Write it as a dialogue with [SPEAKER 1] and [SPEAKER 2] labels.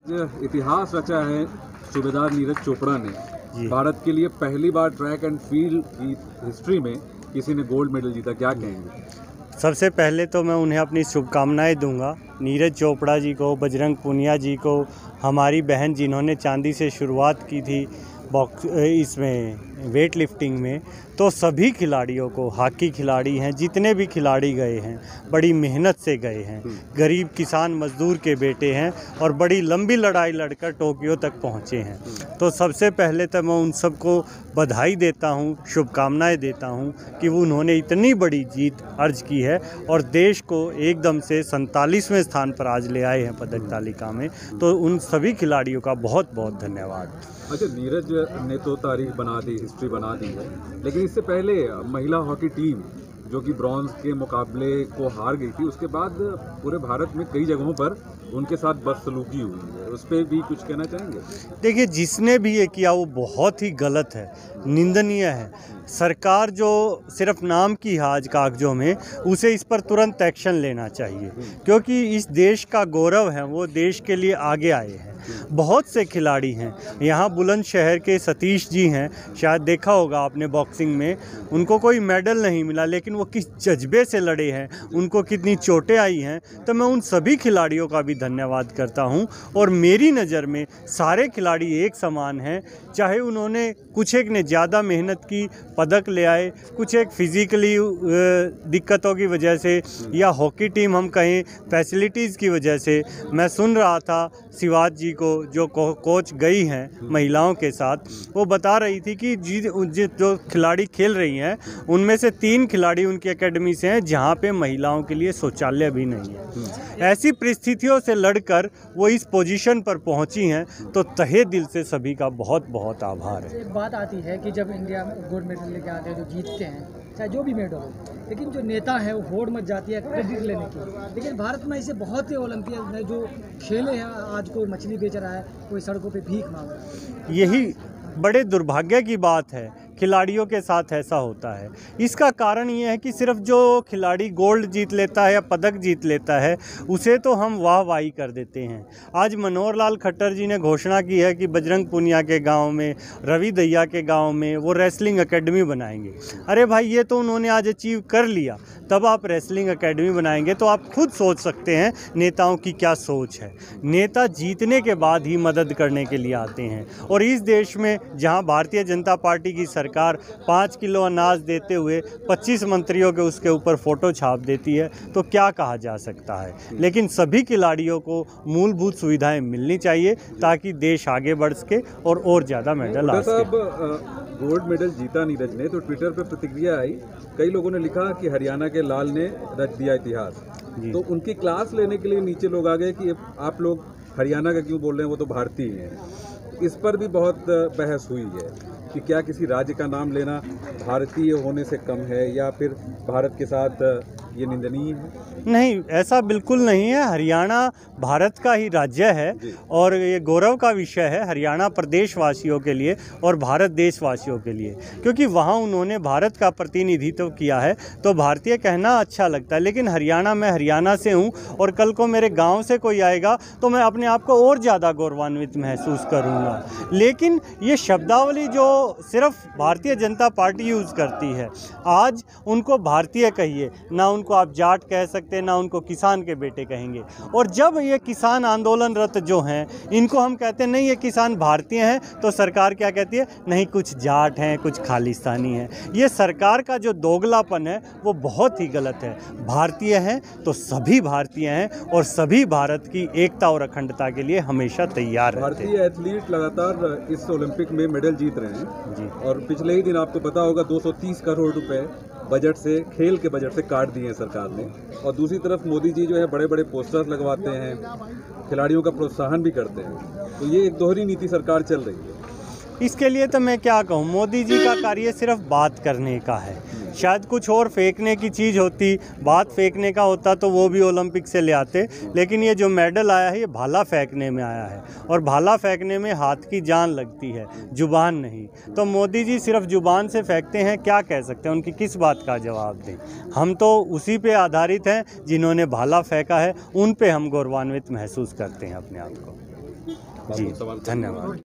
[SPEAKER 1] इतिहास रचा है सूबेदार नीरज चोपड़ा ने। भारत के लिए पहली बार ट्रैक एंड फील्ड की हिस्ट्री में किसी ने गोल्ड मेडल जीता, क्या कहेंगे?
[SPEAKER 2] सबसे पहले तो मैं उन्हें अपनी शुभकामनाएं दूंगा, नीरज चोपड़ा जी को, बजरंग पूनिया जी को, हमारी बहन जिन्होंने चांदी से शुरुआत की थी इसमें वेट लिफ्टिंग में, तो सभी खिलाड़ियों को, हॉकी खिलाड़ी हैं जितने भी खिलाड़ी गए हैं बड़ी मेहनत से गए हैं, गरीब किसान मजदूर के बेटे हैं और बड़ी लंबी लड़ाई लड़कर टोक्यो तक पहुँचे हैं। तो सबसे पहले तो मैं उन सबको बधाई देता हूँ, शुभकामनाएं देता हूँ कि उन्होंने इतनी बड़ी जीत अर्ज की है और देश को एकदम से 47वें स्थान पर आज ले आए हैं पदक तालिका में। तो उन सभी खिलाड़ियों का बहुत बहुत धन्यवाद।
[SPEAKER 1] अच्छा, नीरज ने तो तारीख बना दी, हिस्ट्री बना दी है, लेकिन इससे पहले महिला हॉकी टीम जो कि ब्रॉन्ज के मुकाबले को हार गई थी, उसके बाद पूरे भारत में कई जगहों पर उनके साथ बदसलूकी हुई है, उस पर भी कुछ कहना चाहेंगे?
[SPEAKER 2] देखिए, जिसने भी ये किया वो बहुत ही गलत है, निंदनीय है। सरकार जो सिर्फ नाम की है आज कागजों में, उसे इस पर तुरंत एक्शन लेना चाहिए, क्योंकि इस देश का गौरव है, वो देश के लिए आगे आए हैं। बहुत से खिलाड़ी हैं, यहाँ बुलंदशहर के सतीश जी हैं, शायद देखा होगा आपने बॉक्सिंग में, उनको कोई मेडल नहीं मिला लेकिन वो किस जज्बे से लड़े हैं, उनको कितनी चोटें आई हैं। तो मैं उन सभी खिलाड़ियों का भी धन्यवाद करता हूँ और मेरी नज़र में सारे खिलाड़ी एक समान हैं, चाहे उन्होंने कुछ एक ने ज़्यादा मेहनत की, पदक ले आए, कुछ एक फिज़िकली दिक्कतों की वजह से, या हॉकी टीम हम कहें फैसिलिटीज़ की वजह से। मैं सुन रहा था शिवाज जी को, जो कोच गई हैं महिलाओं के साथ, वो बता रही थी कि जो खिलाड़ी खेल रही हैं उनमें से 3 खिलाड़ी उनकी एकेडमी से हैं जहाँ पे महिलाओं के लिए शौचालय भी नहीं है। ऐसी परिस्थितियों से लड़कर वो इस पोजीशन पर पहुँची हैं, तो तहे दिल से सभी का बहुत बहुत आभार है।
[SPEAKER 3] एक बात आती है कि जब इंडिया गोल्ड मेडल लेके आते हैं, जो जीतते हैं, चाहे जो भी मेडल हो, लेकिन जो नेता है वो होड़ मच जाती है क्रेडिट लेने की। लेकिन भारत में ऐसे बहुत से ओलंपियन में जो खेले हैं, आज कोई मछली बेच रहा है, कोई सड़कों पे भीख मांग रहा है।
[SPEAKER 2] यही बड़े दुर्भाग्य की बात है, खिलाड़ियों के साथ ऐसा होता है। इसका कारण ये है कि सिर्फ जो खिलाड़ी गोल्ड जीत लेता है या पदक जीत लेता है उसे तो हम वाहवाही कर देते हैं। आज मनोहर लाल खट्टर जी ने घोषणा की है कि बजरंग पूनिया के गांव में, रवि दहिया के गांव में वो रेसलिंग एकेडमी बनाएंगे। अरे भाई, ये तो उन्होंने आज अचीव कर लिया, तब आप रेसलिंग एकेडमी बनाएंगे? तो आप खुद सोच सकते हैं नेताओं की क्या सोच है। नेता जीतने के बाद ही मदद करने के लिए आते हैं, और इस देश में जहां भारतीय जनता पार्टी की सरकार 5 किलो अनाज देते हुए 25 मंत्रियों के उसके ऊपर फ़ोटो छाप देती है, तो क्या कहा जा सकता है। लेकिन सभी खिलाड़ियों को मूलभूत सुविधाएं मिलनी चाहिए ताकि देश आगे बढ़ सके और ज़्यादा मेडल आ सके।
[SPEAKER 1] गोल्ड मेडल जीता नीरज ने, तो ट्विटर पे प्रतिक्रिया आई, कई लोगों ने लिखा कि हरियाणा के लाल ने रच दिया इतिहास। तो उनकी क्लास लेने के लिए नीचे लोग आ गए कि आप लोग हरियाणा का क्यों बोल रहे हैं, वो तो भारतीय हैं। इस पर भी बहुत बहस हुई है कि क्या किसी राज्य का नाम लेना भारतीय होने से कम है, या फिर भारत के साथ ये निंदनीय है?
[SPEAKER 2] नहीं, ऐसा बिल्कुल नहीं है। हरियाणा भारत का ही राज्य है और ये गौरव का विषय है हरियाणा प्रदेशवासियों के लिए और भारत देशवासियों के लिए, क्योंकि वहाँ उन्होंने भारत का प्रतिनिधित्व किया है, तो भारतीय कहना अच्छा लगता है। लेकिन हरियाणा, मैं हरियाणा से हूँ और कल को मेरे गाँव से कोई आएगा तो मैं अपने आप को और ज़्यादा गौरवान्वित महसूस करूँगा। लेकिन ये शब्दावली जो सिर्फ भारतीय जनता पार्टी यूज़ करती है, आज उनको भारतीय कहिए, ना उनको आप जाट कह सकते, ना उनको किसान के बेटे कहेंगे। और जब ये किसान आंदोलनरत जो हैं, इनको हम कहते हैं नहीं ये किसान भारतीय हैं, तो सरकार क्या कहती है, नहीं कुछ जाट हैं, कुछ खालिस्तानी हैं। ये सरकार का जो दोगलापन है वो बहुत ही गलत है। भारतीय हैं तो सभी भारतीय हैं और सभी भारत की एकता और अखंडता के लिए हमेशा तैयार रहते हैं।
[SPEAKER 1] भारतीय एथलीट लगातार इस ओलंपिक में मेडल जीत रहे हैं जी, और पिछले ही दिन आपको पता होगा 230 करोड़ रुपए बजट से, खेल के बजट से काट दिए हैं सरकार ने। और दूसरी तरफ मोदी जी जो है बड़े बड़े पोस्टर्स लगवाते हैं, खिलाड़ियों का प्रोत्साहन भी करते हैं, तो ये एक दोहरी नीति सरकार चल रही है।
[SPEAKER 2] इसके लिए तो मैं क्या कहूँ, मोदी जी का कार्य सिर्फ बात करने का है। शायद कुछ और फेंकने की चीज़ होती, बात फेंकने का होता तो वो भी ओलंपिक से ले आते। लेकिन ये जो मेडल आया है ये भाला फेंकने में आया है, और भाला फेंकने में हाथ की जान लगती है, जुबान नहीं। तो मोदी जी सिर्फ जुबान से फेंकते हैं, क्या कह सकते हैं, उनकी किस बात का जवाब दें। हम तो उसी पे आधारित हैं जिन्होंने भाला फेंका है, उन पे हम गौरवान्वित महसूस करते हैं अपने आप को। जी, धन्यवाद।